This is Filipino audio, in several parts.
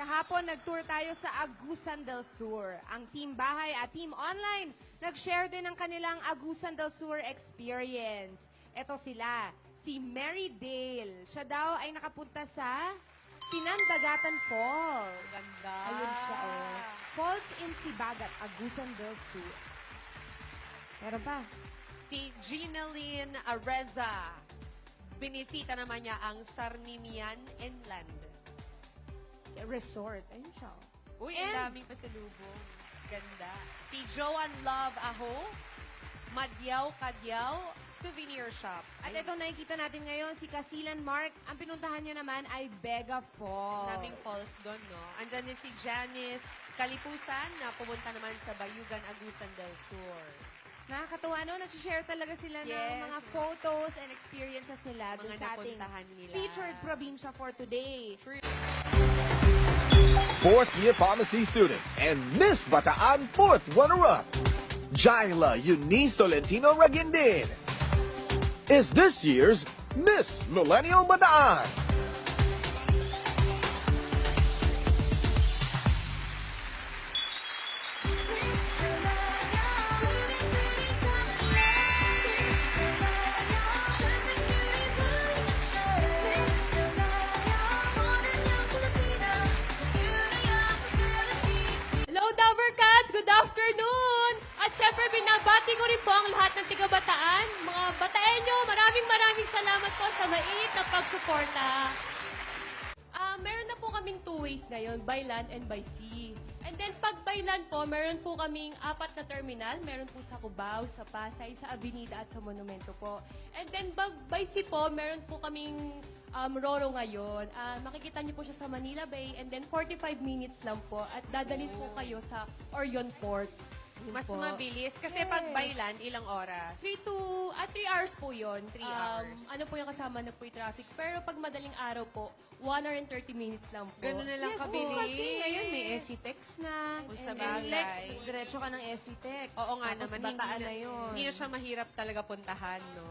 kahapon nag-tour tayo sa Agusan del Sur. Ang Team Bahay at Team Online nag-share din ng kanilang Agusan del Sur experience. Ito sila, si Mary Dale. Siya daw ay nakapunta sa Pinandagatan Falls. Ganda. Ayun siya, oh. Falls in Sibagat, Agusan del Sur. Meron pa? Si Ginaline Areza. Binisita naman niya ang Sarnimian Inland. Resort. Ayun siya. Uy, And- ang daming pasalubong. Ganda. Si Joanne Love Aho. Madyaw Kadyaw Souvenir Shop. At ito nakikita natin ngayon, si Kasilan Mark. Ang pinuntahan niya naman ay Vega Falls. Daming falls doon, no? Andyan din si Janice Kalipusan na pumunta naman sa Bayugan, Agusan del Sur. Nakakatuwa, no? Nag-share talaga sila ng Yes. mga photos and experiences nila dun Mga sa ating napuntahan nila. featured probinsya for today. Fourth-year pharmacy students and Miss Bataan fourth runner-up, Jaila Eunice Tolentino Raguindin, is this year's Miss Millennial Bataan. Hello, Dover Cats! Good afternoon! At syempre, binabati ko rin po ang lahat ng tiga-Bataan. Mga Bataenyo, maraming salamat po sa mainit na pagsuporta. Meron na po kaming two ways ngayon, by land and by sea. And then pag by land po, meron po kaming 4 na terminal. Meron po sa Cubao, sa Pasay, sa Avenida at sa Monumento po. And then by sea po, meron po kaming Roro ngayon. Makikita niyo po siya sa Manila Bay and then 45 minutes lang po at dadalhin po kayo sa Orion Port. Yun Mas po. mabilis kasi Yes. pag by land, ilang oras? 3 hours po yun. 3 hours. Ano po yung kasama na po yung traffic. Pero pag madaling araw po, 1 hour and 30 minutes lang po. Ganun na lang Yes, kabilis. oo, kasi ngayon may SCTEX na. Kung sa And bagay. Lex, diretso ka ng SCTEX. Oo nga Tapos naman, Bataan na yun. hindi na siya mahirap talaga puntahan, no?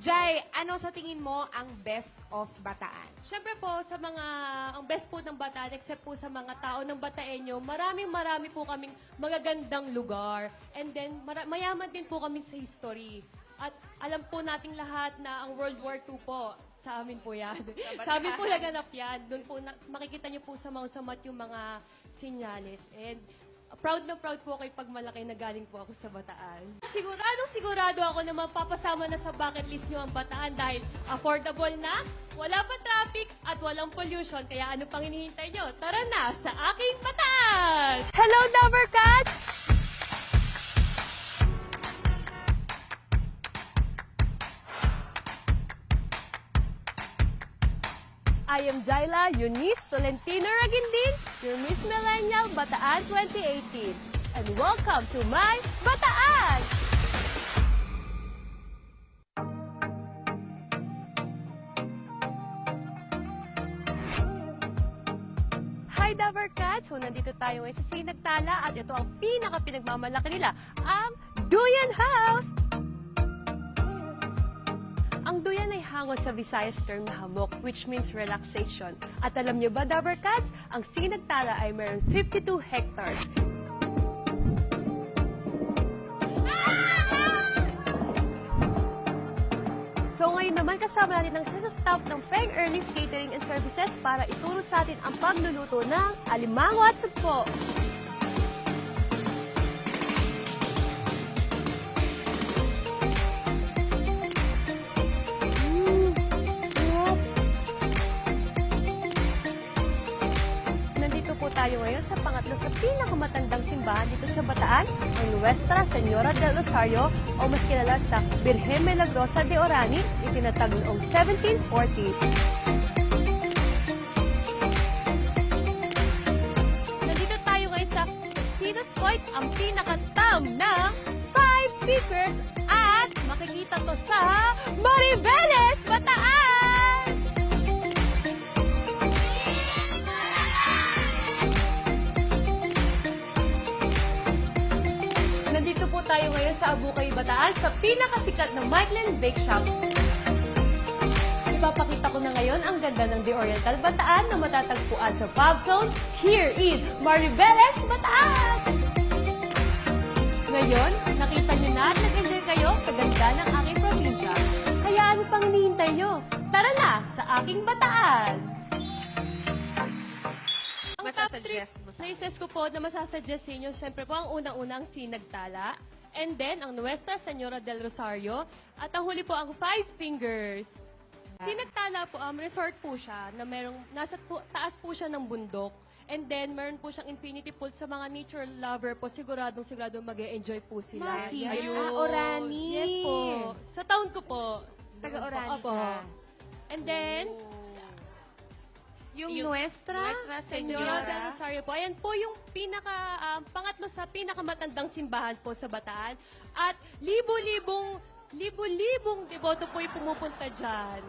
Jai, ano sa tingin mo ang best of Bataan? Siyempre po, ang best po ng Bataan, except po sa mga tao ng Bataenyo, marami po kaming magagandang lugar. And then, mayaman din po kami sa history. At alam po nating lahat na ang World War II po, sa amin po yan. Sa amin po naganap yan. Doon po, makikita niyo po sa Mount Samat yung mga sinyales. And proud na proud po kayo pag malaki na galing po ako sa Bataan. Sigurado ako na mapapasama na sa bucket list nyo ang Bataan dahil affordable na, wala pa traffic, at walang pollution. Kaya ano pang hinihintay nyo? Tara na sa aking Bataan! Hello, Dover Cats! I am Jaila Eunice Tolentino Raguindin, your Miss Millennial Bataan 2018. And welcome to my Bataan! Hi, Dover Cats! So, nandito tayo ngayon sa Sinagtala at ito ang pinaka-pinagmamalaki nila, ang Duyan House! Ang duyan ay hango sa Visayas term na hamok, which means relaxation. At alam niyo ba, Dover Cats, ang Sinagtala ay mayroon 52 hectares. So ngayon naman kasama natin ang sa staff ng Peng Earnings Catering and Services para ituro sa atin ang pagluluto ng alimango at sugpo. Nandito po tayo ngayon sa pangatlo sa pinakamatandang simbahan dito sa Bataan, ang Nuestra Señora del Rosario o mas kilala sa Virgen Milagrosa de Orani, itinatag noong 1740. Nandito tayo ngayon sa Sinus Point, ang pinakatam ng 5 Speakers at makikita to sa Maribeles, Bataan! Nandito po tayo ngayon sa Abukay, Bataan sa pinakasikat na Michelin Bake Shop. ipapakita ko na ngayon ang ganda ng The Oriental Bataan na matatagpuan sa Pop Zone here in Maribeles, Bataan! Ngayon, nakita niyo na at nag-enjoy kayo sa ganda ng aking probinsya. Kaya ano pang hinihintay niyo? Tara na sa aking Bataan! Ang top Masasuggest mo 3 sa places ko po na masasuggest sa inyo, syempre po ang unang-unang Sinagtala, and then ang Nuestra Señora del Rosario, at ang huli po ang Five Fingers. Sinagtala po, resort po siya na merong, nasa taas po siya ng bundok. And then, meron po siyang infinity pool sa mga nature lover po. Siguradong mag-e-enjoy po sila. Masi. Ayun. Orani. Yes po. Sa town ko po. Taga-Orani Opo. ka. And then, Yung Yung Nuestra? Nuestra Señora del Señora. Rosario po. Ayan po yung pangatlo sa pinakamatandang simbahan po sa Bataan. At libo-libong deboto po yung pumupunta dyan.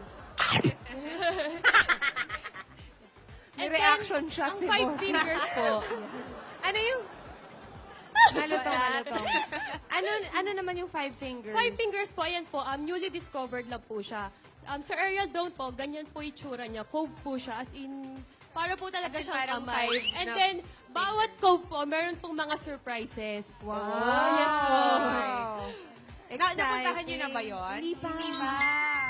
May And then, reaction shot ang si Five Boss. Fingers po. Ano yung... Malutong. Ano naman yung Five Fingers? Five Fingers po, ayan po, newly discovered lang po siya. Sa aerial drone po, ganyan po itsura niya. Cove po siya, as in, para po talaga As in, siyang parang kamay. five And na then, bawat cove po, meron pong mga surprises. Wow. Yes po. Napuntahan niyo na ba yun? Hindi pa.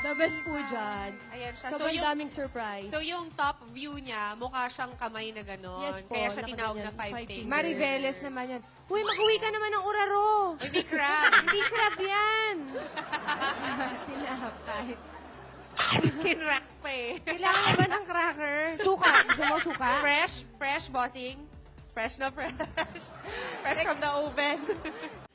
The best po dyan. Ayan siya. Sobrang daming surprise. So yung top view niya, mukha siyang kamay na gano'n. Yes po, Kaya siya tinawag na nakaganyan. five Five fingers. Mariveles naman yan. Uy, mag-uwi ka naman ng Uraro. Hindi crab. Hindi crab yan. Tinapay. Kinrack pa eh. Kailangan mo ba ng cracker? Suka. Gusto mo suka? Fresh, bossing. Fresh na fresh. Fresh from the oven.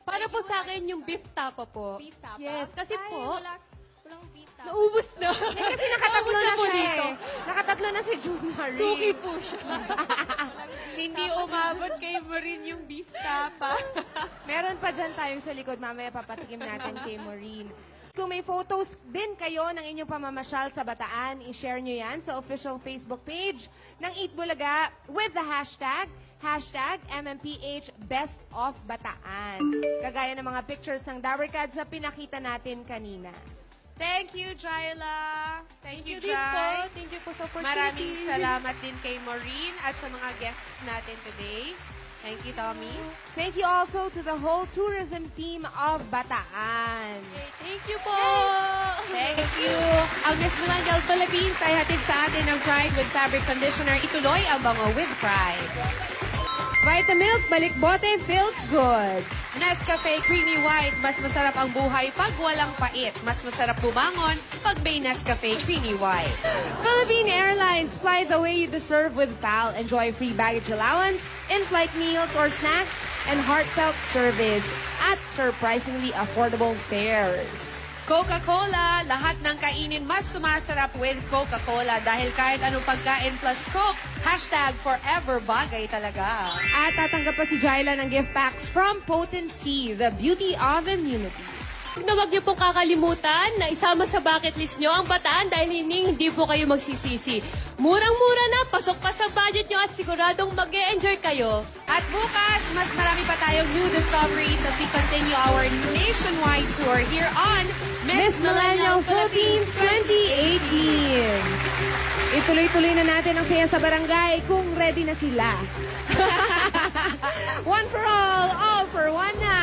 Para po sa akin yung beef tapa po. Beef tapa? Yes, kasi Ay, po, walang beef tapa. naubos na. Eh, kasi nakatatlo Naubos na po siya dito. eh. Nakatatlo na si June Marie. Suki po siya. Hindi umabot kay Marin yung beef tapa. Meron pa dyan tayong sa likod. Mamaya papatikim natin kay Maureen. Kung may photos din kayo ng inyong pamamasyal sa Bataan, i-share nyo yan sa official Facebook page ng Eat Bulaga with the hashtag #MMPH Best of Bataan. Kagaya ng mga pictures ng Dabarkads na pinakita natin kanina. Thank you, Jaila. Thank you, din po. Jai. Thank you po sa opportunity. Maraming salamat din kay Maureen at sa mga guests natin today. Thank you, Tommy. Thank you also to the whole tourism team of Bataan. Thank you po. Thank you. Ang Miss Millennial Philippines ay hatid sa atin ng Pride with Fabric Conditioner. Ituloy ang bango with Pride. Vitamilk Balik Bote feels good. Nescafe Creamy White. Mas masarap ang buhay pag walang pait. Mas masarap bumangon pag may Nescafe Creamy White. Philippine Airlines, fly the way you deserve with PAL. Enjoy free baggage allowance, in-flight meals or snacks, and heartfelt service at surprisingly affordable fares. Coca-Cola. Lahat ng kainin mas sumasarap with Coca-Cola dahil kahit anong pagkain plus Coke, #forever bagay talaga. At tatanggap pa si Jaila ng gift packs from Potency, the beauty of immunity. Huwag niyo pong kakalimutan na isama sa bucket list niyo ang Bataan dahil hindi po kayo magsisisi. Murang-mura na, pasok pa sa budget niyo at siguradong mag-e-enjoy kayo. At bukas, mas marami pa tayong new discoveries as we continue our nationwide tour here on Miss Millennial Philippines 2018. Ituloy-tuloy na natin ang saya sa barangay kung ready na sila. One for all for one na.